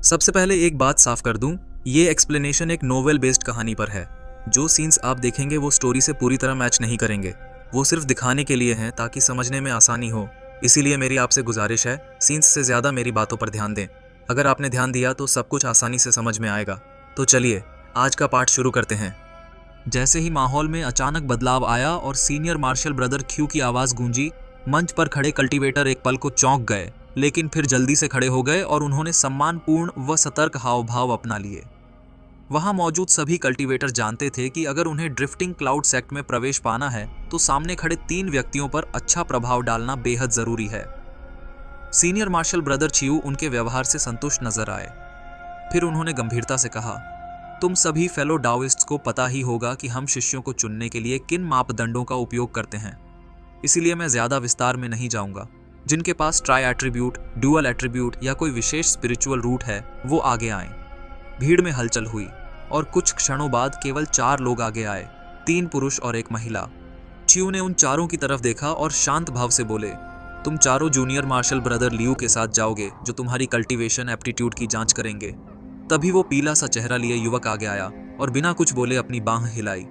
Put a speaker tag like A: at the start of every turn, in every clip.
A: सबसे पहले एक बात साफ कर दूं, ये एक्सप्लेनेशन एक नोवेल बेस्ड कहानी पर है। जो सीन्स आप देखेंगे वो स्टोरी से पूरी तरह मैच नहीं करेंगे। वो सिर्फ दिखाने के लिए हैं ताकि समझने में आसानी हो। इसीलिए मेरी आपसे गुजारिश है, सीन्स से ज़्यादा मेरी बातों पर ध्यान दें। अगर आपने ध्यान दिया तो सब कुछ आसानी से समझ में आएगा। तो चलिए आज का पार्ट शुरू करते हैं। जैसे ही माहौल में अचानक बदलाव आया और सीनियर मार्शल ब्रदर क्यू की आवाज़ गूंजी, मंच पर खड़े कल्टीवेटर एक पल को चौंक गए, लेकिन फिर जल्दी से खड़े हो गए और उन्होंने सम्मानपूर्ण व सतर्क हाव भाव अपना लिए। वहां मौजूद सभी कल्टीवेटर जानते थे कि अगर उन्हें ड्रिफ्टिंग क्लाउड सेक्ट में प्रवेश पाना है तो सामने खड़े 3 व्यक्तियों पर अच्छा प्रभाव डालना बेहद जरूरी है। सीनियर मार्शल ब्रदर च्यू उनके व्यवहार से संतुष्ट नजर आए। फिर उन्होंने गंभीरता से कहा, तुम सभी फेलो डाओइस्ट्स को पता ही होगा कि हम शिष्यों को चुनने के लिए किन मापदंडों का उपयोग करते हैं। इसीलिए मैं ज्यादा विस्तार में नहीं जाऊंगा। जिनके पास ट्राई एट्रीब्यूट, ड्यूअल एट्रीब्यूट या कोई विशेष स्पिरिचुअल रूट है वो आगे आए। भीड़ में हलचल हुई और कुछ क्षणों बाद केवल 4 लोग आगे आए, 3 पुरुष और 1 महिला। च्यू ने उन चारों की तरफ देखा और शांत भाव से बोले, तुम चारों जूनियर मार्शल ब्रदर लियू के साथ जाओगे जो तुम्हारी कल्टीवेशन एप्टीट्यूड की जांच करेंगे। तभी वो पीला सा चेहरा लिए युवक आगे आया और बिना कुछ बोले अपनी बांह हिलाई।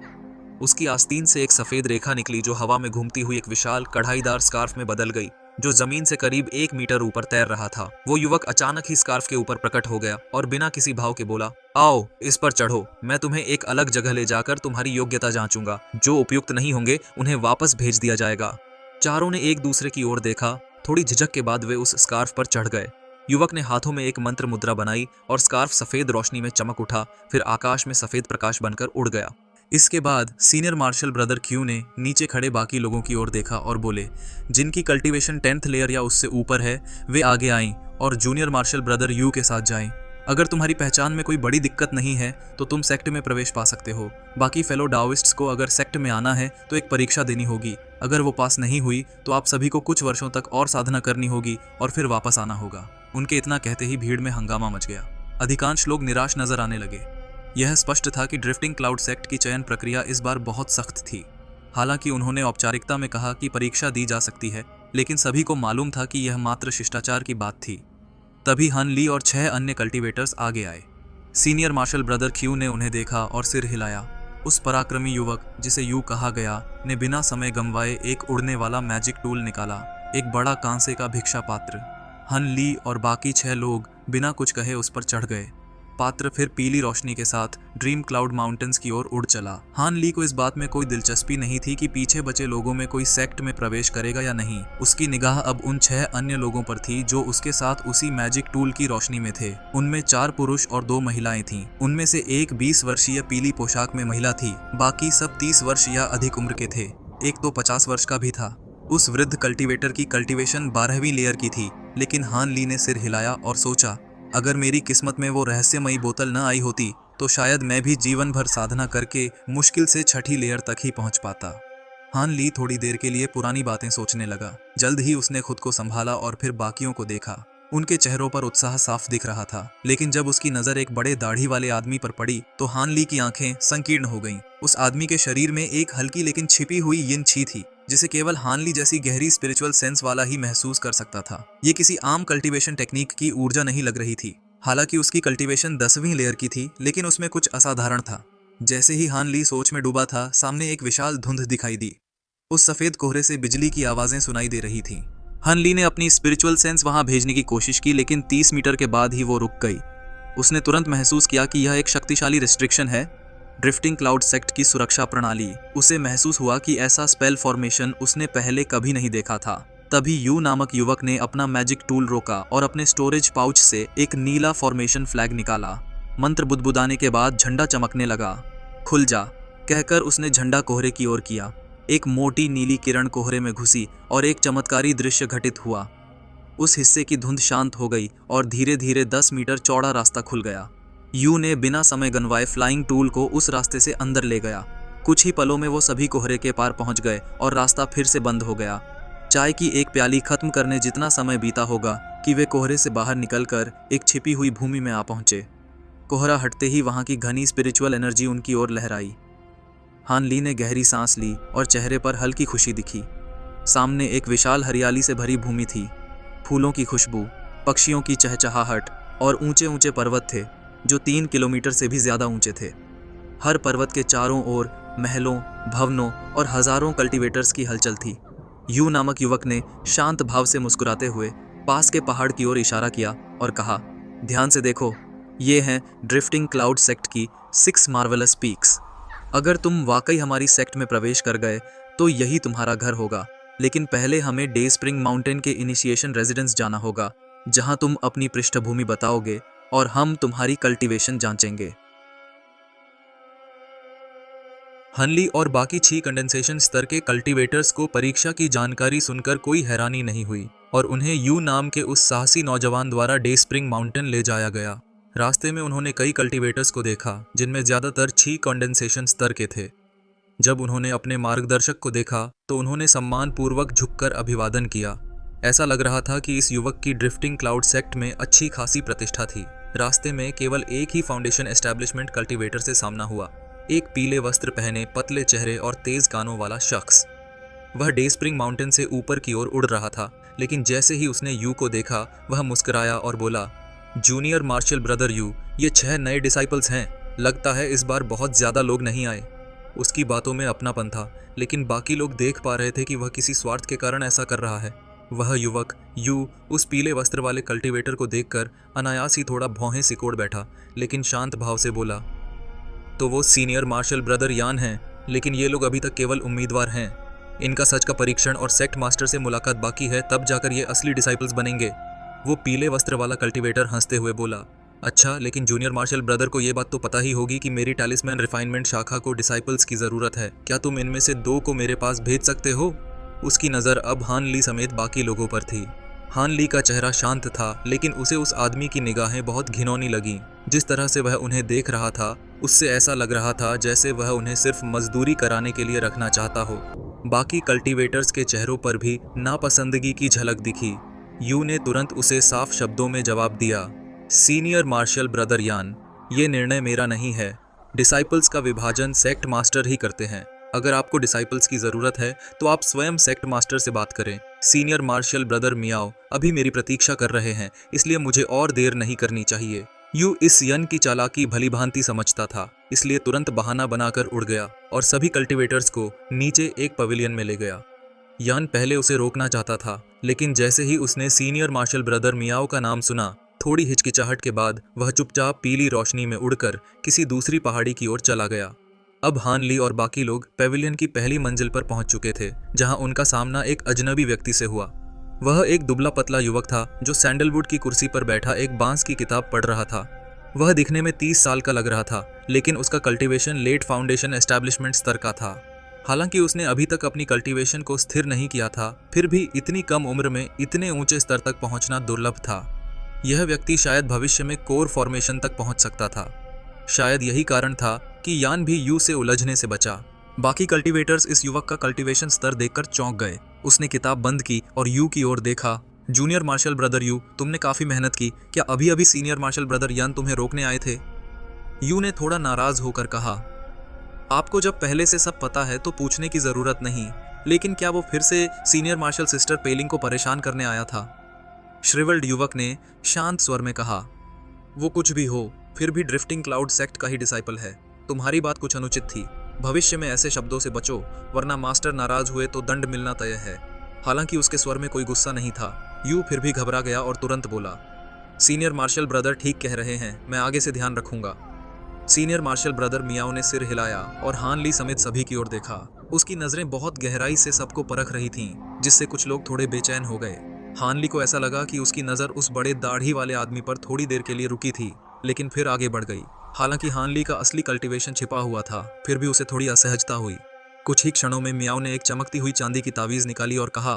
A: उसकी आस्तीन से एक सफेद रेखा निकली जो हवा में घूमती हुई एक विशाल कढ़ाईदार स्कार्फ में बदल गई, जो जमीन से करीब 1 मीटर ऊपर तैर रहा था। वो युवक अचानक ही स्कार्फ के ऊपर प्रकट हो गया और बिना किसी भाव के बोला, आओ इस पर चढ़ो, मैं तुम्हें एक अलग जगह ले जाकर तुम्हारी योग्यता जांचूंगा। जो उपयुक्त नहीं होंगे उन्हें वापस भेज दिया जाएगा। चारों ने एक दूसरे की ओर देखा। थोड़ी झिझक के बाद वे उस स्कार्फ पर चढ़ गए। युवक ने हाथों में एक मंत्र मुद्रा बनाई और स्कार्फ सफेद रोशनी में चमक उठा, फिर आकाश में सफेद प्रकाश बनकर उड़ गया। इसके बाद सीनियर मार्शल ब्रदर क्यू ने नीचे खड़े बाकी लोगों की ओर देखा और बोले, जिनकी कल्टीवेशन 10th लेयर या उससे ऊपर है वे आगे आएं और जूनियर मार्शल ब्रदर यू के साथ जाएं। अगर तुम्हारी पहचान में कोई बड़ी दिक्कत नहीं है तो तुम सेक्ट में प्रवेश पा सकते हो। बाकी फेलो डाओइस्ट्स को अगर सेक्ट में आना है तो एक परीक्षा देनी होगी। अगर वो पास नहीं हुई तो आप सभी को कुछ वर्षों तक और साधना करनी होगी और फिर वापस आना होगा। उनके इतना कहते ही भीड़ में हंगामा मच गया। अधिकांश लोग निराश नजर आने लगे। यह स्पष्ट था कि ड्रिफ्टिंग क्लाउड सेक्ट की चयन प्रक्रिया इस बार बहुत सख्त थी। हालांकि उन्होंने औपचारिकता में कहा कि परीक्षा दी जा सकती है, लेकिन सभी को मालूम था कि यह मात्र शिष्टाचार की बात थी। तभी हन ली और 6 अन्य कल्टीवेटर्स आगे आए। सीनियर मार्शल ब्रदर क्यू ने उन्हें देखा और सिर हिलाया। उस पराक्रमी युवक, जिसे यू कहा गया, ने बिना समय गंवाए एक उड़ने वाला मैजिक टूल निकाला, एक बड़ा कांसे का भिक्षा पात्र। हन ली और बाकी 6 लोग बिना कुछ कहे उस पर चढ़ गए। पात्र फिर पीली रोशनी के साथ ड्रीम क्लाउड माउंटेन्स की ओर उड़ चला। हान ली को इस बात में कोई दिलचस्पी नहीं थी कि पीछे बचे लोगों में कोई सेक्ट में प्रवेश करेगा या नहीं। उसकी निगाह अब उन 6 अन्य लोगों पर थी जो उसके साथ उसी मैजिक टूल की रोशनी में थे। उनमें 4 पुरुष और 2 महिलाएं थीं। उनमें से एक 20 वर्षीय पीली पोशाक में महिला थी, बाकी सब 30 वर्ष या अधिक उम्र के थे। एक तो 50 वर्ष का भी था। उस वृद्ध कल्टीवेटर की कल्टीवेशन 12वीं लेयर की थी, लेकिन हान ली ने सिर हिलाया और सोचा, अगर मेरी किस्मत में वो रहस्यमयी बोतल न आई होती तो शायद मैं भी जीवन भर साधना करके मुश्किल से 6ठी लेयर तक ही पहुंच पाता। हान ली थोड़ी देर के लिए पुरानी बातें सोचने लगा। जल्द ही उसने खुद को संभाला और फिर बाकियों को देखा। उनके चेहरों पर उत्साह साफ दिख रहा था, लेकिन जब उसकी नजर एक बड़े दाढ़ी वाले आदमी पर पड़ी तो हान ली की आंखें संकीर्ण हो गईं। उस आदमी के शरीर में एक हल्की लेकिन छिपी हुई यिन छी थी, जिसे केवल हान ली जैसी गहरी स्पिरिचुअल सेंस वाला ही महसूस कर सकता था। ये किसी आम कल्टीवेशन टेक्निक की ऊर्जा नहीं लग रही थी। हालांकि उसकी कल्टीवेशन 10वीं लेयर की थी, लेकिन उसमें कुछ असाधारण था। जैसे ही हान ली सोच में डूबा था, सामने एक विशाल धुंध दिखाई दी। उस सफेद कोहरे से बिजली की आवाजें सुनाई दे रही थीं। हान ली ने अपनी स्पिरिचुअल सेंस वहां भेजने की कोशिश की, लेकिन 30 मीटर के बाद ही वो रुक गई। उसने तुरंत महसूस किया कि यह एक शक्तिशाली रिस्ट्रिक्शन है, ड्रिफ्टिंग क्लाउड सेक्ट की सुरक्षा प्रणाली। उसे महसूस हुआ कि ऐसा स्पेल फॉर्मेशन उसने पहले कभी नहीं देखा था। तभी यू नामक युवक ने अपना मैजिक टूल रोका और अपने स्टोरेज पाउच से एक नीला फॉर्मेशन फ्लैग निकाला। मंत्र बुदबुदाने के बाद झंडा चमकने लगा। खुल जा कहकर उसने झंडा कोहरे की ओर किया। एक मोटी नीली किरण कोहरे में घुसी और एक चमत्कारी दृश्य घटित हुआ। उस हिस्से की धुंध शांत हो गई और धीरे धीरे 10 मीटर चौड़ा रास्ता खुल गया। यू ने बिना समय गंवाए फ्लाइंग टूल को उस रास्ते से अंदर ले गया। कुछ ही पलों में वो सभी कोहरे के पार पहुंच गए और रास्ता फिर से बंद हो गया। चाय की एक प्याली खत्म करने जितना समय बीता होगा कि वे कोहरे से बाहर निकलकर एक छिपी हुई भूमि में आ पहुंचे। कोहरा हटते ही वहां की घनी स्पिरिचुअल एनर्जी उनकी ओर लहराई। हान ली ने गहरी सांस ली और चेहरे पर हल्की खुशी दिखी। सामने एक विशाल हरियाली से भरी भूमि थी। फूलों की खुशबू, पक्षियों की चहचहाहट और ऊंचे ऊंचे पर्वत थे जो 3 किलोमीटर से भी ज़्यादा ऊंचे थे। हर पर्वत के चारों ओर महलों, भवनों और हजारों कल्टीवेटर्स की हलचल थी। यू नामक युवक ने शांत भाव से मुस्कुराते हुए पास के पहाड़ की ओर इशारा किया और कहा, ध्यान से देखो, ये हैं ड्रिफ्टिंग क्लाउड सेक्ट की 6 मार्वेलस पीक्स। अगर तुम वाकई हमारी सेक्ट में प्रवेश कर गए तो यही तुम्हारा घर होगा, लेकिन पहले हमें डे स्प्रिंग माउंटेन के इनिशिएशन रेजिडेंस जाना होगा, जहां तुम अपनी पृष्ठभूमि बताओगे और हम तुम्हारी कल्टीवेशन जांचेंगे। हनली और बाकी 6 कंडेंसेशन स्तर के कल्टीवेटर्स को परीक्षा की जानकारी सुनकर कोई हैरानी नहीं हुई और उन्हें यू नाम के उस साहसी नौजवान द्वारा डे स्प्रिंग माउंटेन ले जाया गया। रास्ते में उन्होंने कई कल्टीवेटर्स को देखा जिनमें ज़्यादातर 6 कंडेंसेशन स्तर के थे। जब उन्होंने अपने मार्गदर्शक को देखा तो उन्होंने सम्मानपूर्वक झुककर अभिवादन किया। ऐसा लग रहा था कि इस युवक की ड्रिफ्टिंग क्लाउड सेक्ट में अच्छी खासी प्रतिष्ठा थी। रास्ते में केवल एक ही फाउंडेशन एस्टैब्लिशमेंट कल्टीवेटर से सामना हुआ, एक पीले वस्त्र पहने, पतले चेहरे और तेज कानों वाला शख्स। वह डे स्प्रिंग माउंटेन से ऊपर की ओर उड़ रहा था, लेकिन जैसे ही उसने यू को देखा वह मुस्कुराया और बोला, जूनियर मार्शल ब्रदर यू, ये 6 नए डिसाइपल्स हैं। लगता है इस बार बहुत ज़्यादा लोग नहीं आए। उसकी बातों में अपनापन था, लेकिन बाकी लोग देख पा रहे थे कि वह किसी स्वार्थ के कारण ऐसा कर रहा है। वह युवक यू उस पीले वस्त्र वाले कल्टीवेटर को देखकर अनायास ही थोड़ा भौहें सिकोड़ बैठा, लेकिन शांत भाव से बोला, तो वो सीनियर मार्शल ब्रदर यान हैं, लेकिन ये लोग अभी तक केवल उम्मीदवार हैं। इनका सच का परीक्षण और सेक्ट मास्टर से मुलाकात बाकी है, तब जाकर ये असली डिसाइपल्स बनेंगे। वो पीले वस्त्र वाला कल्टीवेटर हंसते हुए बोला, अच्छा, लेकिन जूनियर मार्शल ब्रदर को ये बात तो पता ही होगी कि मेरी टैलिस्मैन रिफाइनमेंट शाखा को डिसाइपल्स की ज़रूरत है। क्या तुम इनमें से 2 को मेरे पास भेज सकते हो? उसकी नज़र अब हान ली समेत बाकी लोगों पर थी। हान ली का चेहरा शांत था, लेकिन उसे उस आदमी की निगाहें बहुत घिनौनी लगीं। जिस तरह से वह उन्हें देख रहा था, उससे ऐसा लग रहा था जैसे वह उन्हें सिर्फ मजदूरी कराने के लिए रखना चाहता हो। बाकी कल्टीवेटर्स के चेहरों पर भी नापसंदगी की झलक दिखी। यू ने तुरंत उसे साफ शब्दों में जवाब दिया, सीनियर मार्शल ब्रदर यान, ये निर्णय मेरा नहीं है। डिसाइपल्स का विभाजन सेक्ट मास्टर ही करते हैं। अगर आपको डिसाइपल्स की ज़रूरत है तो आप स्वयं सेक्ट मास्टर से बात करें। सीनियर मार्शल ब्रदर मियाओ अभी मेरी प्रतीक्षा कर रहे हैं, इसलिए मुझे और देर नहीं करनी चाहिए। यू इस यन की चालाकी भली भांति समझता था, इसलिए तुरंत बहाना बनाकर उड़ गया और सभी कल्टीवेटर्स को नीचे एक पवेलियन में ले गया। यान पहले उसे रोकना चाहता था, लेकिन जैसे ही उसने सीनियर मार्शल ब्रदर मियाओ का नाम सुना, थोड़ी हिचकिचाहट के बाद वह चुपचाप पीली रोशनी में उड़कर किसी दूसरी पहाड़ी की ओर चला गया। अब हान ली और बाकी लोग पेविलियन की पहली मंजिल पर पहुंच चुके थे, जहां उनका सामना एक अजनबी व्यक्ति से हुआ। वह एक दुबला पतला युवक था जो सैंडलवुड की कुर्सी पर बैठा एक बांस की किताब पढ़ रहा था। वह दिखने में 30 साल का लग रहा था, लेकिन उसका कल्टीवेशन लेट फाउंडेशन एस्टैब्लिशमेंट स्तर का था। हालांकि उसने अभी तक अपनी कल्टीवेशन को स्थिर नहीं किया था, फिर भी इतनी कम उम्र में इतने ऊंचे स्तर तक पहुंचना दुर्लभ था। यह व्यक्ति शायद भविष्य में कोर फॉर्मेशन तक पहुंच सकता था। शायद यही कारण था कि यान भी यू से उलझने से बचा। बाकी कल्टीवेटर्स इस युवक का कल्टीवेशन स्तर देखकर चौंक गए। उसने किताब बंद की और यू की ओर देखा। जूनियर मार्शल ब्रदर यू, तुमने काफी मेहनत की। क्या अभी अभी सीनियर मार्शल ब्रदर यान तुम्हें रोकने आए थे? यू ने थोड़ा नाराज होकर कहा, आपको जब पहले से सब पता है तो पूछने की जरूरत नहीं, लेकिन क्या वो फिर से सीनियर मार्शल सिस्टर पेलिंग को परेशान करने आया था? श्रिवल्ड युवक ने शांत स्वर में कहा, वो कुछ भी हो, फिर भी ड्रिफ्टिंग क्लाउड सेक्ट का ही डिसाइपल है। तुम्हारी बात कुछ अनुचित थी। भविष्य में ऐसे शब्दों से बचो, वरना मास्टर नाराज हुए तो दंड मिलना तय है। हालांकि उसके स्वर में कोई गुस्सा नहीं था। यू फिर भी घबरा गया और तुरंत बोला, सीनियर मार्शल ब्रदर ठीक कह रहे हैं, मैं आगे से ध्यान रखूंगा। सीनियर मार्शल ब्रदर मियाओ ने सिर हिलाया और हान ली समेत सभी की ओर देखा। उसकी नजरें बहुत गहराई से सबको परख रही थीं, जिससे कुछ लोग थोड़े बेचैन हो गए। हान ली को ऐसा लगा कि उसकी नज़र उस बड़े दाढ़ी वाले आदमी पर थोड़ी देर के लिए रुकी थी, लेकिन फिर आगे बढ़ गई। हालांकि हान ली का असली कल्टीवेशन छिपा हुआ था, फिर भी उसे थोड़ी असहजता हुई। कुछ ही क्षणों में मियाओ ने एक चमकती हुई चांदी की तावीज़ निकाली और कहा,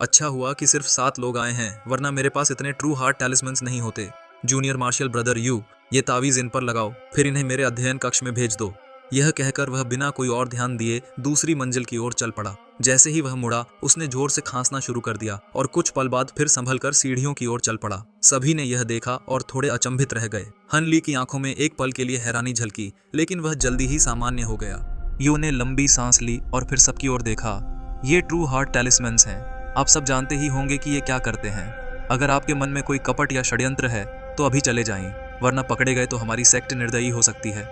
A: अच्छा हुआ कि सिर्फ 7 लोग आए हैं, वरना मेरे पास इतने ट्रू हार्ट टैलिस्मन्स नहीं होते। जूनियर मार्शल ब्रदर यू, ये तावीज़ इन पर लगाओ, फिर इन्हें मेरे अध्ययन कक्ष में भेज दो। यह कहकर वह बिना कोई और ध्यान दिए दूसरी मंजिल की ओर चल पड़ा। जैसे ही वह मुड़ा, उसने जोर से खांसना शुरू कर दिया और कुछ पल बाद फिर संभलकर सीढ़ियों की ओर चल पड़ा। सभी ने यह देखा और थोड़े अचंभित रह गए। हन ली की आंखों में एक पल के लिए हैरानी झलकी, लेकिन वह जल्दी ही सामान्य हो गया। यू ने लंबी सांस ली और फिर सबकी ओर देखा। ये ट्रू हार्ट टैलिस्मन्स हैं। आप सब जानते ही होंगे कि ये क्या करते हैं। अगर आपके मन में कोई कपट या षड्यंत्र है तो अभी चले जाएं, वरना पकड़े गए तो हमारी सेक्ट निर्दयी हो सकती है।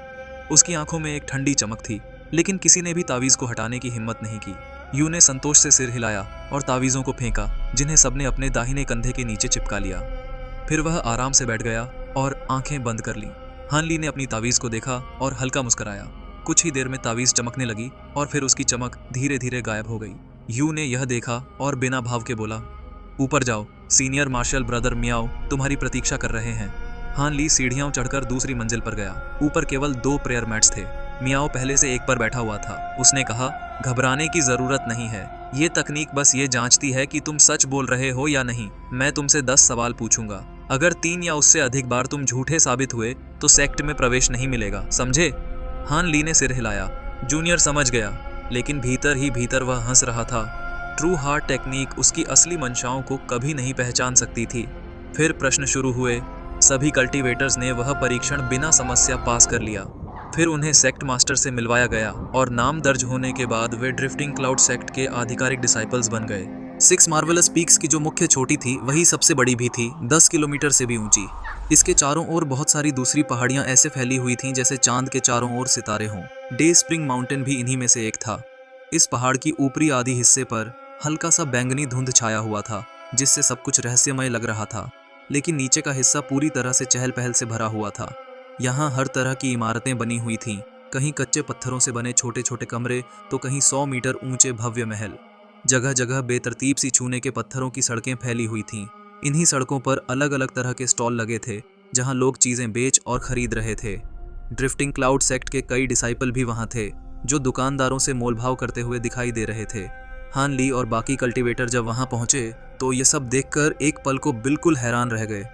A: उसकी आंखों में एक ठंडी चमक थी, लेकिन किसी ने भी तावीज को हटाने की हिम्मत नहीं की। यू ने संतोष से सिर हिलाया और तावीज़ों को फेंका, जिन्हें सबने अपने दाहिने कंधे के नीचे चिपका लिया। फिर वह आराम से बैठ गया और आंखें बंद कर ली। हान ली ने अपनी तावीज़ को देखा और हल्का मुस्कुराया। कुछ ही देर में तावीज़ चमकने लगी और फिर उसकी चमक धीरे धीरे गायब हो गई। यू ने यह देखा और बिना भाव के बोला, ऊपर जाओ, सीनियर मार्शल ब्रदर मियाओ तुम्हारी प्रतीक्षा कर रहे हैं। हान ली सीढ़ियां चढ़कर दूसरी मंजिल पर गया। ऊपर केवल 2 प्रेयर मैट्स थे। मियाओ पहले से एक पर बैठा हुआ था। उसने कहा, घबराने की जरूरत नहीं है, ये तकनीक बस ये जांचती है कि तुम सच बोल रहे हो या नहीं। मैं तुमसे 10 सवाल पूछूंगा, अगर 3 या उससे अधिक बार तुम झूठे साबित हुए तो सेक्ट में प्रवेश नहीं मिलेगा, समझे? हान ली ने सिर हिलाया। जूनियर समझ गया, लेकिन भीतर ही भीतर वह हंस रहा था। ट्रू हार्ट टेक्निक उसकी असली मंशाओं को कभी नहीं पहचान सकती थी। फिर प्रश्न शुरू हुए। सभी कल्टीवेटर्स ने वह परीक्षण बिना समस्या पास कर लिया। फिर उन्हें सेक्ट मास्टर से मिलवाया गया और नाम दर्ज होने के बाद वे ड्रिफ्टिंग क्लाउड सेक्ट के आधिकारिक डिसाइपल्स बन गए। 6 मार्वेलस पीक्स की जो मुख्य चोटी थी वही सबसे बड़ी भी थी, 10 किलोमीटर से भी ऊंची। इसके चारों ओर बहुत सारी दूसरी पहाड़ियां ऐसे फैली हुई थीं जैसे चांद के चारों ओर सितारे हों। डे स्प्रिंग माउंटेन भी इन्हीं में से एक था। इस पहाड़ की ऊपरी आधी हिस्से पर हल्का सा बैंगनी धुंध छाया हुआ था, जिससे सब कुछ रहस्यमय लग रहा था, लेकिन नीचे का हिस्सा पूरी तरह से चहल पहल से भरा हुआ था। यहाँ हर तरह की इमारतें बनी हुई थीं, कहीं कच्चे पत्थरों से बने छोटे छोटे कमरे तो कहीं 100 मीटर ऊंचे भव्य महल। जगह जगह बेतरतीब सी चूने के पत्थरों की सड़कें फैली हुई थीं। इन्हीं सड़कों पर अलग अलग तरह के स्टॉल लगे थे, जहां लोग चीजें बेच और खरीद रहे थे। ड्रिफ्टिंग क्लाउड सेक्ट के कई डिसाइपल भी वहां थे, जो दुकानदारों से मोलभाव करते हुए दिखाई दे रहे थे। हान ली और बाकी कल्टीवेटर जब वहां पहुंचे तो ये सब देखकर एक पल को बिल्कुल हैरान रह गए।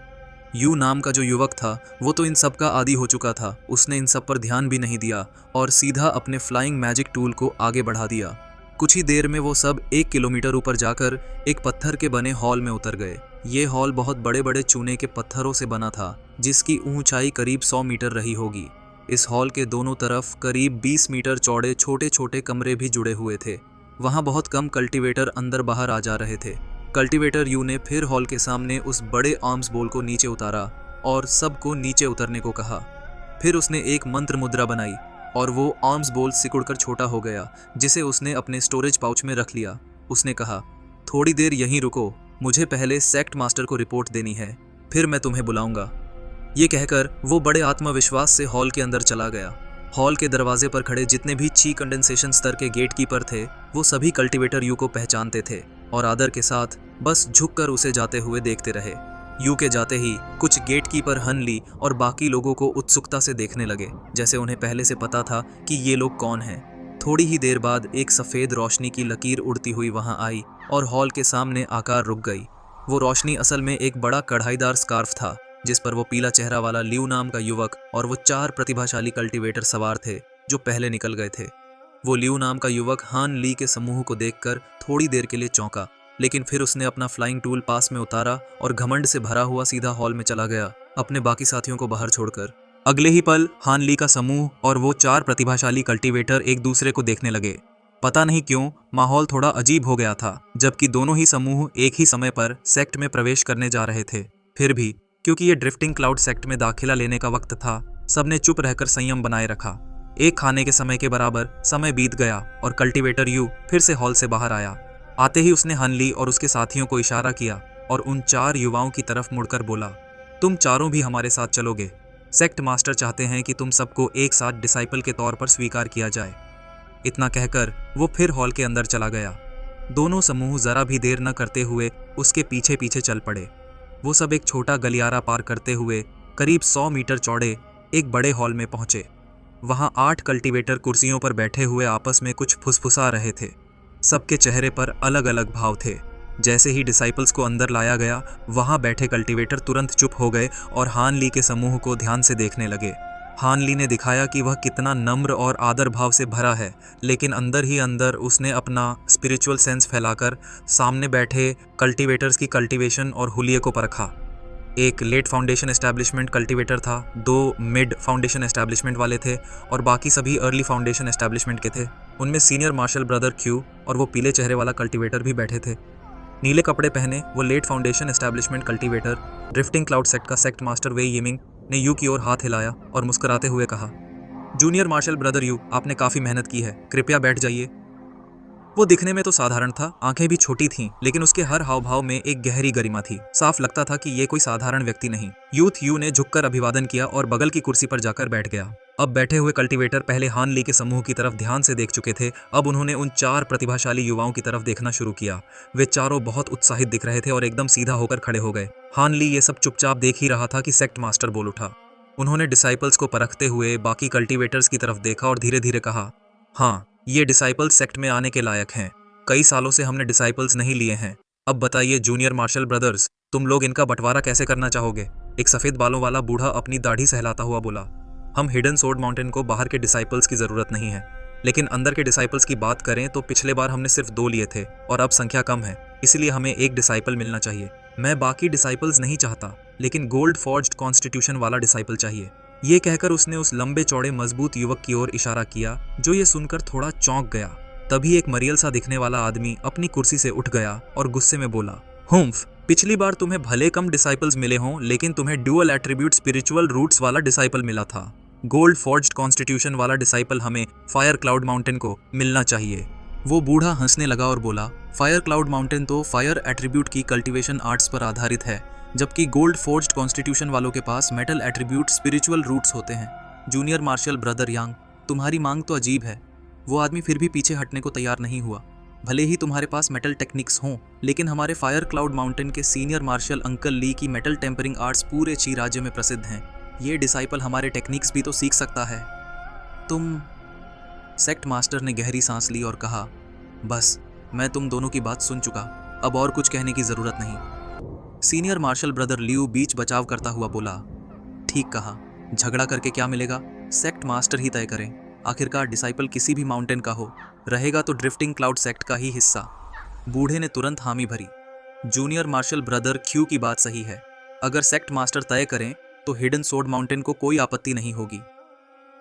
A: यू नाम का जो युवक था वो तो इन सब का आदी हो चुका था। उसने इन सब पर ध्यान भी नहीं दिया और सीधा अपने फ्लाइंग मैजिक टूल को आगे बढ़ा दिया। कुछ ही देर में वो सब 1 किलोमीटर ऊपर जाकर एक पत्थर के बने हॉल में उतर गए। ये हॉल बहुत बड़े बड़े चूने के पत्थरों से बना था, जिसकी ऊंचाई करीब 100 मीटर रही होगी। इस हॉल के दोनों तरफ करीब 20 मीटर चौड़े छोटे छोटे कमरे भी जुड़े हुए थे। वहाँ बहुत कम कल्टीवेटर अंदर बाहर आ जा रहे थे। कल्टीवेटर यू ने फिर हॉल के सामने उस बड़े आर्म्स बोल को नीचे उतारा और सबको नीचे उतरने को कहा। फिर उसने एक मंत्र मुद्रा बनाई और वो आर्म्स बोल सिकुड़कर छोटा हो गया, जिसे उसने अपने स्टोरेज पाउच में रख लिया। उसने कहा, थोड़ी देर यहीं रुको, मुझे पहले सेक्ट मास्टर को रिपोर्ट देनी है, फिर मैं तुम्हें बुलाऊंगा। ये कहकर वो बड़े आत्मविश्वास से हॉल के अंदर चला गया। हॉल के दरवाजे पर खड़े जितने भी ची कंडेंसेशन स्तर के गेटकीपर थे वो सभी कल्टीवेटर यू को पहचानते थे और आदर के साथ बस झुककर उसे जाते हुए देखते रहे। यू के जाते ही कुछ गेटकीपर हन ली और बाकी लोगों को उत्सुकता से देखने लगे, जैसे उन्हें पहले से पता था कि ये लोग कौन हैं। थोड़ी ही देर बाद एक सफ़ेद रोशनी की लकीर उड़ती हुई वहां आई और हॉल के सामने आकार रुक गई। वो रोशनी असल में एक बड़ा कढ़ाईदार स्कार्फ था, जिस पर वो पीला चेहरा वाला लियू नाम का युवक और वो 4 प्रतिभाशाली कल्टीवेटर सवार थे जो पहले निकल गए थे। वो लियू नाम का युवक हान ली के समूह को देखकर थोड़ी देर के लिए चौंका, लेकिन फिर उसने अपना फ्लाइंग टूल पास में उतारा और घमंड से भरा हुआ सीधा हॉल में चला गया, अपने बाकी साथियों को बाहर छोड़कर। अगले ही पल हान ली का समूह और वो 4 प्रतिभाशाली कल्टीवेटर एक दूसरे को देखने लगे। पता नहीं क्यों माहौल थोड़ा अजीब हो गया था, जबकि दोनों ही समूह एक ही समय पर सेक्ट में प्रवेश करने जा रहे थे। फिर भी क्योंकि ये ड्रिफ्टिंग क्लाउड सेक्ट में दाखिला लेने का वक्त था, सबने चुप रहकर संयम बनाए रखा। एक खाने के समय के बराबर समय बीत गया और कल्टीवेटर यू फिर से हॉल से बाहर आया। आते ही उसने हन ली और उसके साथियों को इशारा किया और उन 4 युवाओं की तरफ मुड़कर बोला, तुम चारों भी हमारे साथ चलोगे। सेक्ट मास्टर चाहते हैं कि तुम सबको एक साथ डिसाइपल के तौर पर स्वीकार किया जाए। इतना कहकर वो फिर हॉल के अंदर चला गया। दोनों समूह जरा भी देर न करते हुए उसके पीछे पीछे चल पड़े। वो सब एक छोटा गलियारा पार करते हुए करीब 100 मीटर चौड़े एक बड़े हॉल में पहुंचे। वहां 8 कल्टीवेटर कुर्सियों पर बैठे हुए आपस में कुछ फुसफुसा रहे थे। सबके चेहरे पर अलग अलग भाव थे। जैसे ही डिसाइपल्स को अंदर लाया गया, वहां बैठे कल्टीवेटर तुरंत चुप हो गए और हान ली के समूह को ध्यान से देखने लगे। हान ली ने दिखाया कि वह कितना नम्र और आदर भाव से भरा है, लेकिन अंदर ही अंदर उसने अपना स्पिरिचुअल सेंस फैलाकर सामने बैठे कल्टीवेटर्स की कल्टीवेशन और हुलिये को परखा। एक लेट फाउंडेशन एस्टैब्लिशमेंट कल्टीवेटर था, 2 मिड फाउंडेशन एस्टैब्लिशमेंट वाले थे और बाकी सभी अर्ली फाउंडेशन एस्टैब्लिशमेंट के थे। उनमें सीनियर मार्शल ब्रदर क्यू और वो पीले चेहरे वाला कल्टीवेटर भी बैठे थे। नीले कपड़े पहने वो late foundation establishment cultivator drifting cloud sect का सेक्ट मास्टर वे यिमिंग ने यू की ओर हाथ हिलाया और मुस्कुराते हुए कहा, जूनियर मार्शल ब्रदर यू, आपने काफ़ी मेहनत की है, कृपया बैठ जाइए। वो दिखने में तो साधारण था, आंखें भी छोटी थीं, लेकिन उसके हर हाव भाव में एक गहरी गरिमा थी। साफ लगता था कि ये कोई साधारण व्यक्ति नहीं। यूथ यू ने झुककर अभिवादन किया और बगल की कुर्सी पर जाकर बैठ गया। अब बैठे हुए कल्टीवेटर पहले हान ली के समूह की तरफ ध्यान से देख चुके थे। अब उन्होंने उन 4 प्रतिभाशाली युवाओं की तरफ देखना शुरू किया। वे चारों बहुत उत्साहित दिख रहे थे और एकदम सीधा होकर खड़े हो गए। हान ली ये सब चुपचाप देख ही रहा था कि सेक्ट मास्टर बोल उठा। उन्होंने डिसाइपल्स को परखते हुए बाकी कल्टीवेटर्स की तरफ देखा और धीरे धीरे कहा, हाँ, ये डिसाइपल्स सेक्ट में आने के लायक हैं। कई सालों से हमने डिसाइपल्स नहीं लिए हैं। अब बताइए जूनियर मार्शल ब्रदर्स, तुम लोग इनका बंटवारा कैसे करना चाहोगे? एक सफेद बालों वाला बूढ़ा अपनी दाढ़ी सहलाता हुआ बोला। हम हिडन सोर्ड माउंटेन को बाहर के डिसाइपल्स की जरूरत नहीं है, लेकिन अंदर के डिसाइपल्स की बात करें तो पिछले बार हमने सिर्फ 2 लिए थे और अब संख्या कम है, इसलिए हमें एक डिसाइपल मिलना चाहिए। मैं बाकी डिसाइपल्स नहीं चाहता, लेकिन गोल्ड फॉर्ज्ड कॉन्स्टिट्यूशन वाला डिसाइपल चाहिए। ये कहकर उसने उस लंबे चौड़े मजबूत युवक की ओर इशारा किया, जो ये सुनकर थोड़ा चौंक गया। तभी एक मरियल सा दिखने वाला आदमी अपनी कुर्सी से उठ गया और गुस्से में बोला, हुम्फ, पिछली बार तुम्हें भले कम डिसाइपल्स मिले हों, लेकिन तुम्हें ड्यूअल एट्रीब्यूट स्पिरिचुअल रूट्स वाला डिसाइपल मिला था। गोल्ड फॉर्ज्ड कॉन्स्टिट्यूशन वाला डिसाइपल हमें फायर क्लाउड माउंटेन को मिलना चाहिए। वो बूढ़ा हंसने लगा और बोला, फायर क्लाउड माउंटेन तो फायर एट्रीब्यूट की कल्टीवेशन आर्ट्स पर आधारित है, जबकि गोल्ड फोर्ज्ड कॉन्स्टिट्यूशन वालों के पास मेटल एट्रीब्यूट स्पिरिचुअल रूट्स होते हैं। जूनियर मार्शल ब्रदर यांग, तुम्हारी मांग तो अजीब है। वो आदमी फिर भी पीछे हटने को तैयार नहीं हुआ। भले ही तुम्हारे पास मेटल टेक्निक्स हों, लेकिन हमारे फायर क्लाउड माउंटेन के सीनियर मार्शल अंकल ली की मेटल टेम्परिंग आर्ट्स पूरे ची राज्य में प्रसिद्ध हैं। ये डिसाइपल हमारे टेक्निक्स भी तो सीख सकता है। तुम सेक्ट मास्टर ने गहरी सांस ली और कहा, बस, मैं तुम दोनों की बात सुन चुका, अब और कुछ कहने की जरूरत नहीं। सीनियर मार्शल ब्रदर लियू बीच बचाव करता हुआ बोला, ठीक कहा, झगड़ा करके क्या मिलेगा? सेक्ट मास्टर ही तय करें। आखिरकार डिसाइपल किसी भी माउंटेन का हो, रहेगा तो ड्रिफ्टिंग क्लाउड सेक्ट का ही हिस्सा। बूढ़े ने तुरंत हामी भरी। जूनियर मार्शल ब्रदर क्यू की बात सही है। अगर सेक्ट मास्टर तय करें तो हिडन सोर्ड माउंटेन को कोई आपत्ति नहीं होगी।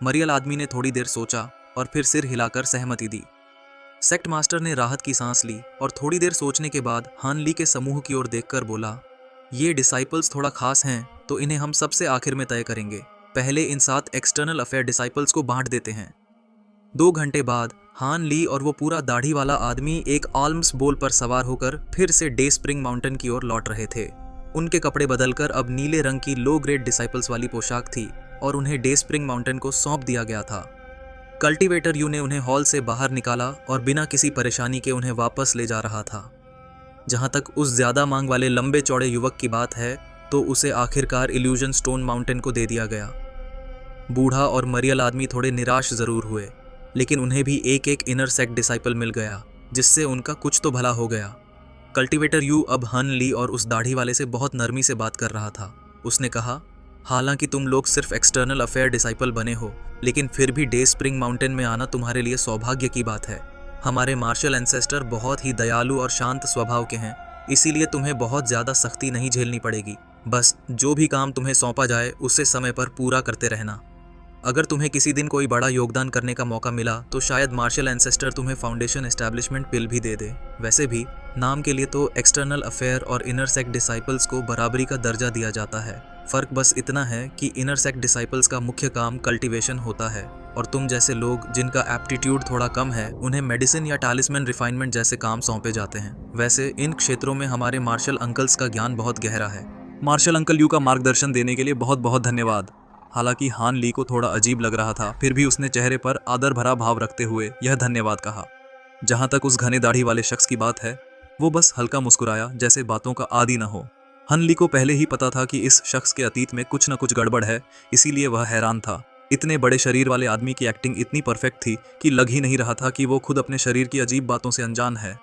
A: मरियल आदमी ने थोड़ी देर सोचा और फिर सिर हिलाकर सहमति दी। सेक्ट मास्टर ने राहत की सांस ली और थोड़ी देर सोचने के बाद हान ली के समूह की ओर देखकर बोला, ये डिसाइपल्स थोड़ा खास हैं, तो इन्हें हम सबसे आखिर में तय करेंगे। पहले इन 7 एक्सटर्नल अफेयर डिसाइपल्स को बांट देते हैं। 2 घंटे बाद हान ली और वो पूरा दाढ़ी वाला आदमी एक आल्म्स बोल पर सवार होकर फिर से डे स्प्रिंग माउंटेन की ओर लौट रहे थे। उनके कपड़े बदलकर अब नीले रंग की लो ग्रेड डिसाइपल्स वाली पोशाक थी और उन्हें डे स्प्रिंग माउंटेन को सौंप दिया गया था। कल्टीवेटर यू ने उन्हें हॉल से बाहर निकाला और बिना किसी परेशानी के उन्हें वापस ले जा रहा था। जहां तक उस ज्यादा मांग वाले लंबे चौड़े युवक की बात है, तो उसे आखिरकार इल्यूजन स्टोन माउंटेन को दे दिया गया। बूढ़ा और मरियल आदमी थोड़े निराश जरूर हुए, लेकिन उन्हें भी एक एक इनर सेक्ट डिसाइपल मिल गया, जिससे उनका कुछ तो भला हो गया। कल्टीवेटर यू अब हन ली और उस दाढ़ी वाले से बहुत नरमी से बात कर रहा था। उसने कहा, हालांकि तुम लोग सिर्फ एक्सटर्नल अफेयर डिसाइपल बने हो, लेकिन फिर भी डे स्प्रिंग माउंटेन में आना तुम्हारे लिए सौभाग्य की बात है। हमारे मार्शल एंसेस्टर बहुत ही दयालु और शांत स्वभाव के हैं, इसीलिए तुम्हें बहुत ज़्यादा सख्ती नहीं झेलनी पड़ेगी। बस जो भी काम तुम्हें सौंपा जाए उसे समय पर पूरा करते रहना। अगर तुम्हें किसी दिन कोई बड़ा योगदान करने का मौका मिला तो शायद मार्शल एंसेस्टर तुम्हें फाउंडेशन एस्टैब्लिशमेंट पिल भी दे दे। वैसे भी नाम के लिए तो एक्सटर्नल अफेयर और इनर सेक्ट डिसाइपल्स को बराबरी का दर्जा दिया जाता है। फ़र्क बस इतना है कि इनर सेक्ट डिसाइपल्स का मुख्य काम कल्टीवेशन होता है और तुम जैसे लोग जिनका एप्टीट्यूड थोड़ा कम है, उन्हें मेडिसिन या टालिस्मैन रिफाइनमेंट जैसे काम सौंपे जाते हैं। वैसे इन क्षेत्रों में हमारे मार्शल अंकल्स का ज्ञान बहुत गहरा है। मार्शल अंकल यू का मार्गदर्शन देने के लिए बहुत बहुत धन्यवाद। हालांकि हान ली को थोड़ा अजीब लग रहा था, फिर भी उसने चेहरे पर आदर भरा भाव रखते हुए यह धन्यवाद कहा। जहां तक उस घने दाढ़ी वाले शख्स की बात है, वो बस हल्का मुस्कुराया, जैसे बातों का आदी न हो। हन ली को पहले ही पता था कि इस शख्स के अतीत में कुछ न कुछ गड़बड़ है, इसीलिए वह हैरान था। इतने बड़े शरीर वाले आदमी की एक्टिंग इतनी परफेक्ट थी कि लग ही नहीं रहा था कि वो खुद अपने शरीर की अजीब बातों से अनजान है।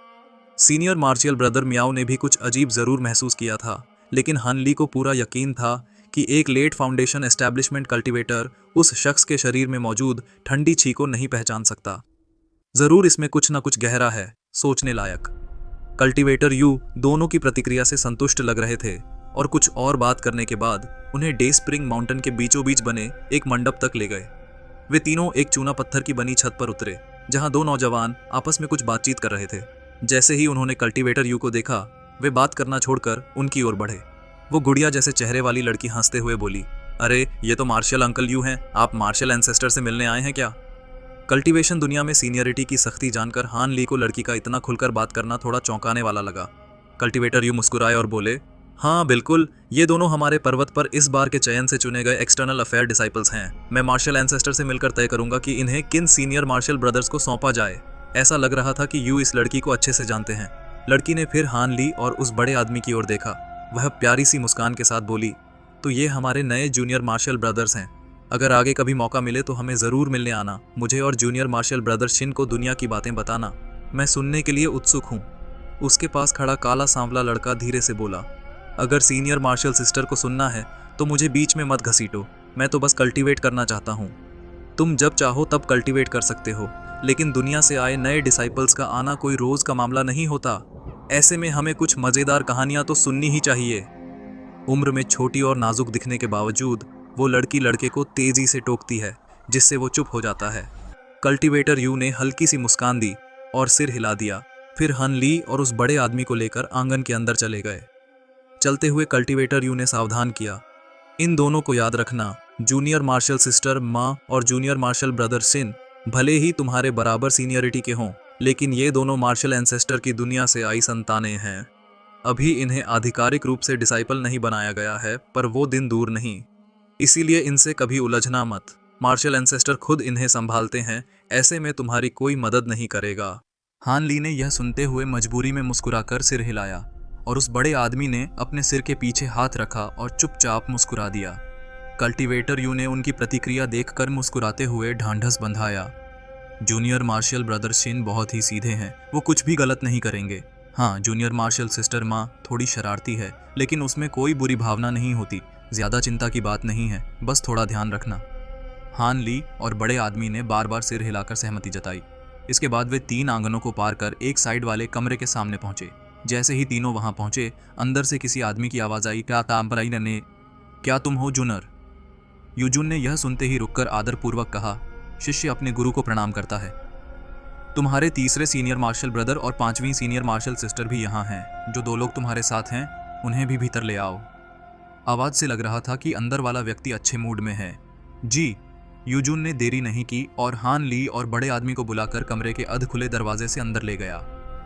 A: सीनियर मार्शियल ब्रदर मियाओ ने भी कुछ अजीब जरूर महसूस किया था, लेकिन हन ली को पूरा यकीन था कि एक लेट फाउंडेशन एस्टैब्लिशमेंट कल्टीवेटर उस शख्स के शरीर में मौजूद ठंडी छी को नहीं पहचान सकता। जरूर इसमें कुछ न कुछ गहरा है, सोचने लायक। कल्टीवेटर यू दोनों की प्रतिक्रिया से संतुष्ट लग रहे थे और कुछ और बात करने के बाद उन्हें डे स्प्रिंग माउंटेन के बीचों बीच बने एक मंडप तक ले गए। वे तीनों एक चूना पत्थर की बनी छत पर उतरे, जहां 2 नौजवान आपस में कुछ बातचीत कर रहे थे। जैसे ही उन्होंने कल्टीवेटर यू को देखा, वे बात करना छोड़कर उनकी ओर बढ़े। वो गुड़िया जैसे चेहरे वाली लड़की हंसते हुए बोली, अरे ये तो मार्शल अंकल यू हैं, आप मार्शल एंसेस्टर से मिलने आए हैं क्या? कल्टीवेशन दुनिया में सीनियरिटी की सख्ती जानकर हान ली को लड़की का इतना खुलकर बात करना थोड़ा चौंकाने वाला लगा। कल्टीवेटर यू मुस्कुराए और बोले, हाँ बिल्कुल, ये दोनों हमारे पर्वत पर इस बार के चयन से चुने गए एक्सटर्नल अफेयर डिसाइपल्स हैं। मैं मार्शल एंसेस्टर से मिलकर तय करूंगा कि इन्हें किन सीनियर मार्शल ब्रदर्स को सौंपा जाए। ऐसा लग रहा था कि यू इस लड़की को अच्छे से जानते हैं। लड़की ने फिर हान ली और उस बड़े आदमी की ओर देखा। वह प्यारी सी मुस्कान के साथ बोली, तो ये हमारे नए जूनियर मार्शल ब्रदर्स हैं। अगर आगे कभी मौका मिले तो हमें ज़रूर मिलने आना। मुझे और जूनियर मार्शल ब्रदर शिन को दुनिया की बातें बताना। मैं सुनने के लिए उत्सुक हूँ। उसके पास खड़ा काला सांवला लड़का धीरे से बोला, अगर सीनियर मार्शल सिस्टर को सुनना है तो मुझे बीच में मत घसीटो। मैं तो बस कल्टीवेट करना चाहता हूँ। तुम जब चाहो तब कल्टीवेट कर सकते हो, लेकिन दुनिया से आए नए डिसाइपल्स का आना कोई रोज़ का मामला नहीं होता। ऐसे में हमें कुछ मज़ेदार कहानियाँ तो सुननी ही चाहिए। उम्र में छोटी और नाजुक दिखने के बावजूद वो लड़की लड़के को तेजी से टोकती है, जिससे वो चुप हो जाता है। कल्टीवेटर यू ने हल्की सी मुस्कान दी और सिर हिला दिया। फिर हन ली और उस बड़े आदमी को लेकर आंगन के अंदर चले गए। चलते हुए कल्टीवेटर यू ने सावधान किया, इन दोनों को याद रखना, जूनियर मार्शल सिस्टर माँ और जूनियर मार्शल ब्रदर सिन भले ही तुम्हारे बराबर सीनियरिटी के हों, लेकिन ये दोनों मार्शल एंसेस्टर की दुनिया से आई संतानें हैं। अभी इन्हें आधिकारिक रूप से डिसाइपल नहीं बनाया गया है, पर वो दिन दूर नहीं, इसीलिए इनसे कभी उलझना मत। मार्शल एंसेस्टर खुद इन्हें संभालते हैं, ऐसे में तुम्हारी कोई मदद नहीं करेगा। हान ली ने यह सुनते हुए मजबूरी में मुस्कुराकर सिर हिलाया और उस बड़े आदमी ने अपने सिर के पीछे हाथ रखा और चुपचाप मुस्कुरा दिया। कल्टीवेटर यू ने उनकी प्रतिक्रिया देखकर मुस्कुराते हुए ढांढस बंधाया। जूनियर मार्शल ब्रदर शिन बहुत ही सीधे हैं, वो कुछ भी गलत नहीं करेंगे। हाँ, जूनियर मार्शल सिस्टर माँ थोड़ी शरारती है, लेकिन उसमें कोई बुरी भावना नहीं होती। ज़्यादा चिंता की बात नहीं है, बस थोड़ा ध्यान रखना। हान ली और बड़े आदमी ने बार बार सिर हिलाकर सहमति जताई। इसके बाद वे 3 आंगनों को पार कर एक साइड वाले कमरे के सामने पहुंचे। जैसे ही तीनों वहां पहुंचे, अंदर से किसी आदमी की आवाज़ आई, क्या तामपराई ने, क्या तुम हो जूनर? यूजुन ने यह सुनते ही रुककर आदरपूर्वक कहा, शिष्य अपने गुरु को प्रणाम करता है। तुम्हारे तीसरे सीनियर मार्शल ब्रदर और 5वीं सीनियर मार्शल सिस्टर भी यहाँ हैं। जो 2 लोग तुम्हारे साथ हैं उन्हें भी भीतर ले आओ। आवाज़ से लग रहा था कि अंदर वाला व्यक्ति अच्छे मूड में है। जी। यूजुन ने देरी नहीं की और हान ली और बड़े आदमी को बुलाकर कमरे के अध खुले दरवाजे से अंदर ले गया।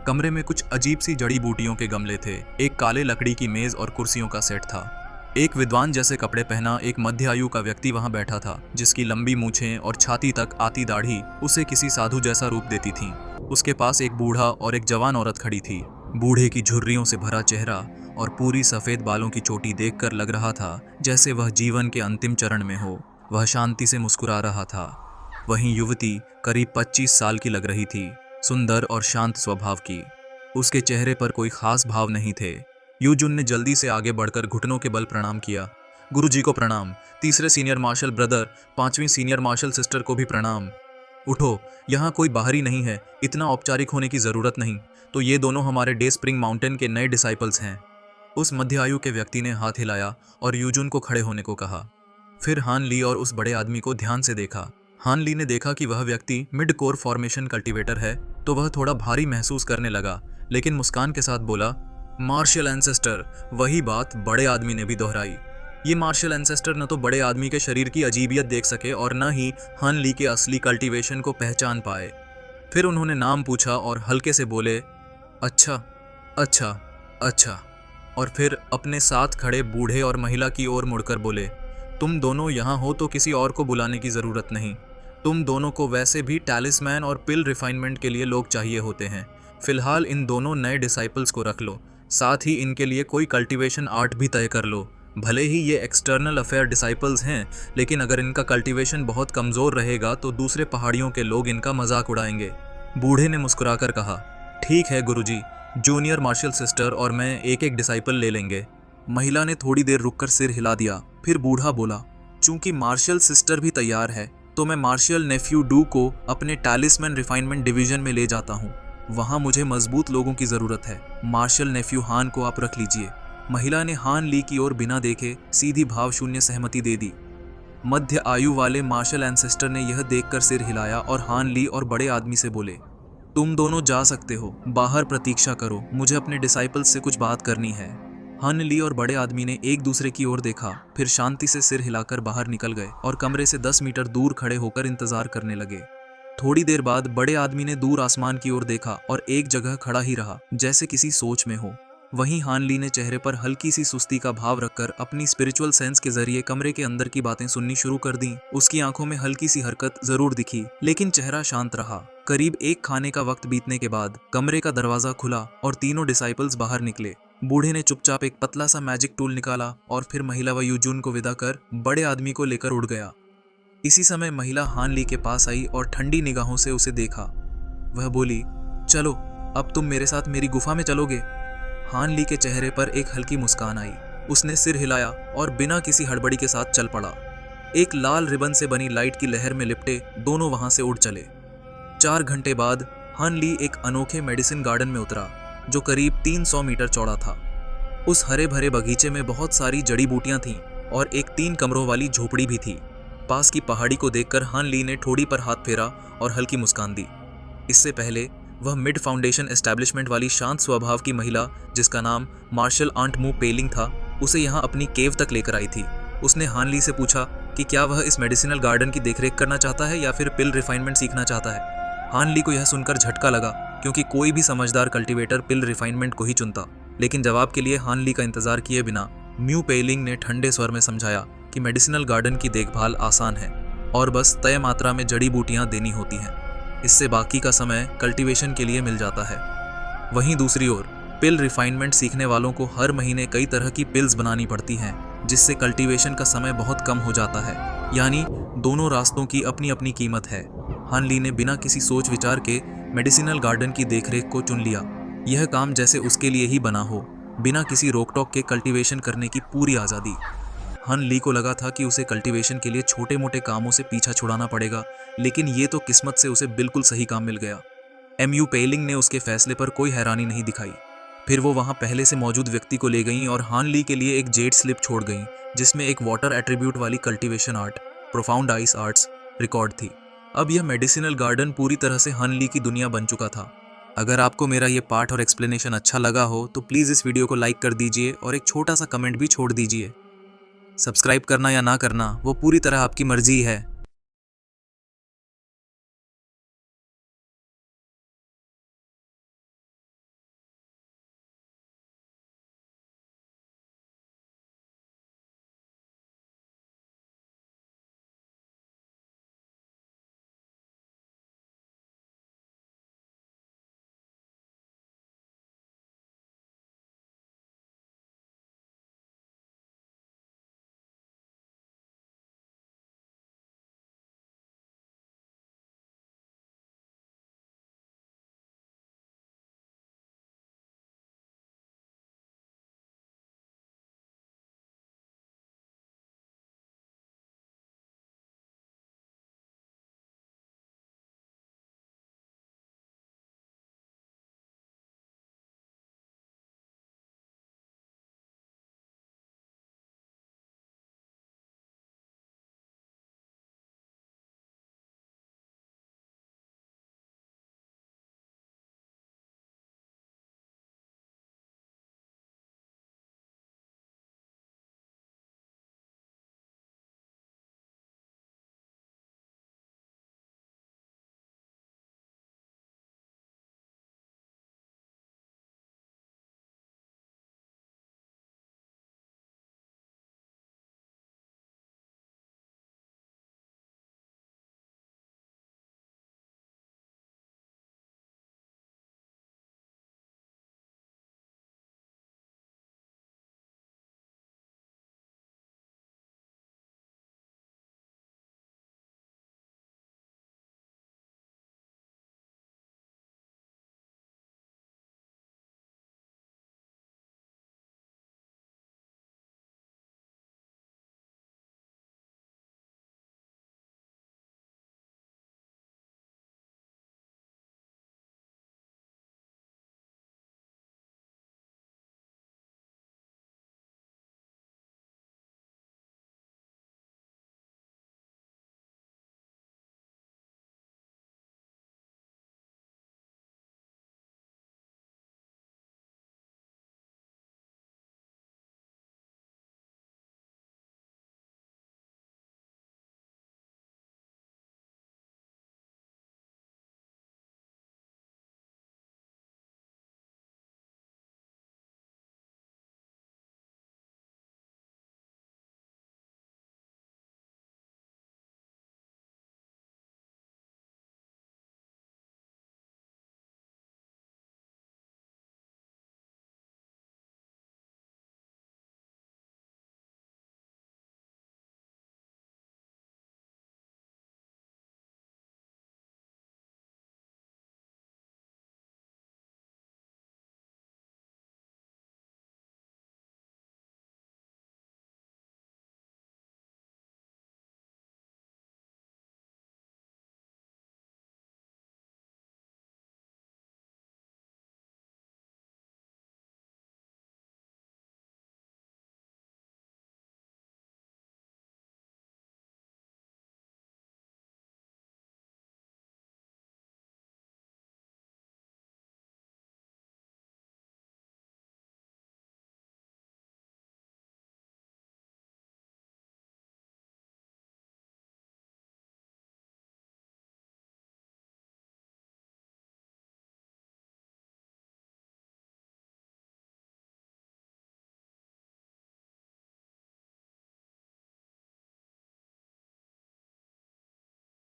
A: कमरे में कुछ अजीब सी जड़ी बूटियों के गमले थे, एक काले लकड़ी की मेज और कुर्सियों का सेट था। एक विद्वान जैसे कपड़े पहना एक मध्य आयु का व्यक्ति वहां बैठा था, जिसकी लंबी मूछें और छाती तक आती दाढ़ी उसे किसी साधु जैसा रूप देती थीं। उसके पास एक बूढ़ा और एक जवान औरत खड़ी थी। बूढ़े की झुर्रियों से भरा चेहरा और पूरी सफेद बालों की चोटी देखकर लग रहा था जैसे वह जीवन के अंतिम चरण में हो। वह शांति से मुस्कुरा रहा था। वहीं युवती करीब 25 साल की लग रही थी, सुंदर और शांत स्वभाव की। उसके चेहरे पर कोई खास भाव नहीं थे। यूजुन ने जल्दी से आगे बढ़कर घुटनों के बल प्रणाम किया। गुरुजी को प्रणाम। तीसरे सीनियर मार्शल ब्रदर, 5वीं सीनियर मार्शल सिस्टर को भी प्रणाम। उठो, यहाँ कोई बाहरी नहीं है, इतना औपचारिक होने की ज़रूरत नहीं। तो ये दोनों हमारे डे स्प्रिंग माउंटेन के नए डिसाइपल्स हैं। उस मध्य आयु के व्यक्ति ने हाथ हिलाया और यूजुन को खड़े होने को कहा। फिर हान ली और उस बड़े आदमी को ध्यान से देखा। हान ली ने देखा कि वह व्यक्ति मिड कोर फॉर्मेशन कल्टीवेटर है, तो वह थोड़ा भारी महसूस करने लगा, लेकिन मुस्कान के साथ बोला, मार्शल एंसेस्टर। वही बात बड़े आदमी ने भी दोहराई। ये मार्शल एंसेस्टर न तो बड़े आदमी के शरीर की अजीबियत देख सके और न ही हान ली के असली कल्टीवेशन को पहचान पाए। फिर उन्होंने नाम पूछा और हल्के से बोले, अच्छा अच्छा अच्छा, और फिर अपने साथ खड़े बूढ़े और महिला की ओर मुड़कर बोले, तुम दोनों यहाँ हो तो किसी और को बुलाने की ज़रूरत नहीं। तुम दोनों को वैसे भी टैलिस्मैन और पिल रिफाइनमेंट के लिए लोग चाहिए होते हैं। फिलहाल इन दोनों नए डिसाइपल्स को रख लो, साथ ही इनके लिए कोई कल्टीवेशन आर्ट भी तय कर लो। भले ही ये एक्सटर्नल अफेयर डिसाइपल्स हैं, लेकिन अगर इनका कल्टीवेशन बहुत कमज़ोर रहेगा तो दूसरे पहाड़ियों के लोग इनका मजाक उड़ाएंगे। बूढ़े ने मुस्कुराकर कहा, ठीक है गुरुजी, जूनियर मार्शल सिस्टर और मैं एक एक डिसाइपल ले लेंगे। महिला ने थोड़ी देर रुककर सिर हिला दिया। फिर बूढ़ा बोला, चूंकि मार्शल सिस्टर भी तैयार है तो मैं मार्शल नेफ्यू डू को अपने टैलिस्मैन रिफाइनमेंट डिवीजन में ले जाता हूँ। वहाँ मुझे मजबूत लोगों की ज़रूरत है। मार्शल नेफ्यू हान को आप रख लीजिए। महिला ने हान ली की ओर बिना देखे सीधी भाव शून्य सहमति दे दी। मध्य आयु वाले मार्शल एंसेस्टर ने यह देखकर सिर हिलाया और हान ली और बड़े आदमी से बोले, तुम दोनों जा सकते हो, बाहर प्रतीक्षा करो, मुझे अपने डिसाइपल्स से कुछ बात करनी है। हन ली और बड़े आदमी ने एक दूसरे की ओर देखा, फिर शांति से सिर हिलाकर बाहर निकल गए और कमरे से 10 मीटर दूर खड़े होकर इंतजार करने लगे। थोड़ी देर बाद बड़े आदमी ने दूर आसमान की ओर देखा और एक जगह खड़ा ही रहा, जैसे किसी सोच में हो। वहीं हान ली ने चेहरे पर हल्की सी सुस्ती का भाव रखकर अपनी स्पिरिचुअल सेंस के जरिए कमरे के अंदर की बातें सुननी शुरू कर दी। उसकी आंखों में हल्की सी हरकत जरूर दिखी, लेकिन चेहरा शांत रहा। करीब एक खाने का वक्त बीतने के बाद कमरे का दरवाजा खुला और तीनों डिसाइपल्स बाहर निकले। बूढ़े ने चुपचाप एक पतला सा मैजिक टूल निकाला और फिर महिला व यूजुन को विदा कर बड़े आदमी को लेकर उड़ गया। इसी समय महिला हान ली के पास आई और ठंडी निगाहों से उसे देखा। वह बोली, चलो, अब तुम मेरे साथ मेरी गुफा में चलोगे। हान ली के चेहरे पर एक हल्की मुस्कान आई। उसने सिर हिलाया और बिना किसी हड़बड़ी के साथ चल पड़ा। एक लाल रिबन से बनी लाइट की लहर में लिपटे दोनों वहां से उड़ चले। 4 घंटे बाद हान ली एक अनोखे मेडिसिन गार्डन में उतरा, जो करीब 300 मीटर चौड़ा था। उस हरे भरे बगीचे में बहुत सारी जड़ी बूटियां थीं और एक 3 कमरों वाली झोपड़ी भी थी। पास की पहाड़ी को देखकर हान ली ने ठोड़ी पर हाथ फेरा और हल्की मुस्कान दी। इससे पहले वह मिड फाउंडेशन एस्टैब्लिशमेंट वाली शांत स्वभाव की महिला, जिसका नाम मार्शल आंट मू पेलिंग था, उसे यहाँ अपनी केव तक लेकर आई थी। उसने हान ली से पूछा कि क्या वह इस मेडिसिनल गार्डन की देखरेख करना चाहता है या फिर पिल रिफाइनमेंट सीखना चाहता है। हान ली को यह सुनकर झटका लगा, क्योंकि कोई भी समझदार कल्टीवेटर पिल रिफाइनमेंट को ही चुनता। लेकिन जवाब के लिए हान ली का इंतजार किए बिना म्यू पेलिंग ने ठंडे स्वर में समझाया कि मेडिसिनल गार्डन की देखभाल आसान है और बस तय मात्रा में जड़ी बूटियां देनी होती हैं। इससे बाकी का समय कल्टीवेशन के लिए मिल जाता है। वहीं दूसरी ओर पिल रिफाइनमेंट सीखने वालों को हर महीने कई तरह की पिल्स बनानी पड़ती हैं, जिससे कल्टीवेशन का समय बहुत कम हो जाता है। यानी दोनों रास्तों की अपनी अपनी कीमत है। हान ली ने बिना किसी सोच विचार के मेडिसिनल गार्डन की देखरेख को चुन लिया। यह काम जैसे उसके लिए ही बना हो, बिना किसी रोक टोक के कल्टीवेशन करने की पूरी आज़ादी। हान ली को लगा था कि उसे कल्टीवेशन के लिए छोटे मोटे कामों से पीछा छुड़ाना पड़ेगा, लेकिन ये तो किस्मत से उसे बिल्कुल सही काम मिल गया। एमयू पेलिंग ने उसके फैसले पर कोई हैरानी नहीं दिखाई। फिर वो वहाँ पहले से मौजूद व्यक्ति को ले गईं और हान ली के लिए एक जेड स्लिप छोड़ गईं, जिसमें एक वाटर एट्रीब्यूट वाली cultivation art, profound ice arts, record थी। अब यह मेडिसिनल गार्डन पूरी तरह से हान ली की दुनिया बन चुका था। अगर आपको मेरा ये पार्ट और एक्सप्लेनेशन अच्छा लगा हो तो प्लीज़ इस वीडियो को लाइक कर दीजिए और एक छोटा सा कमेंट भी छोड़ दीजिए। सब्सक्राइब करना या ना करना वो पूरी तरह आपकी मर्जी है।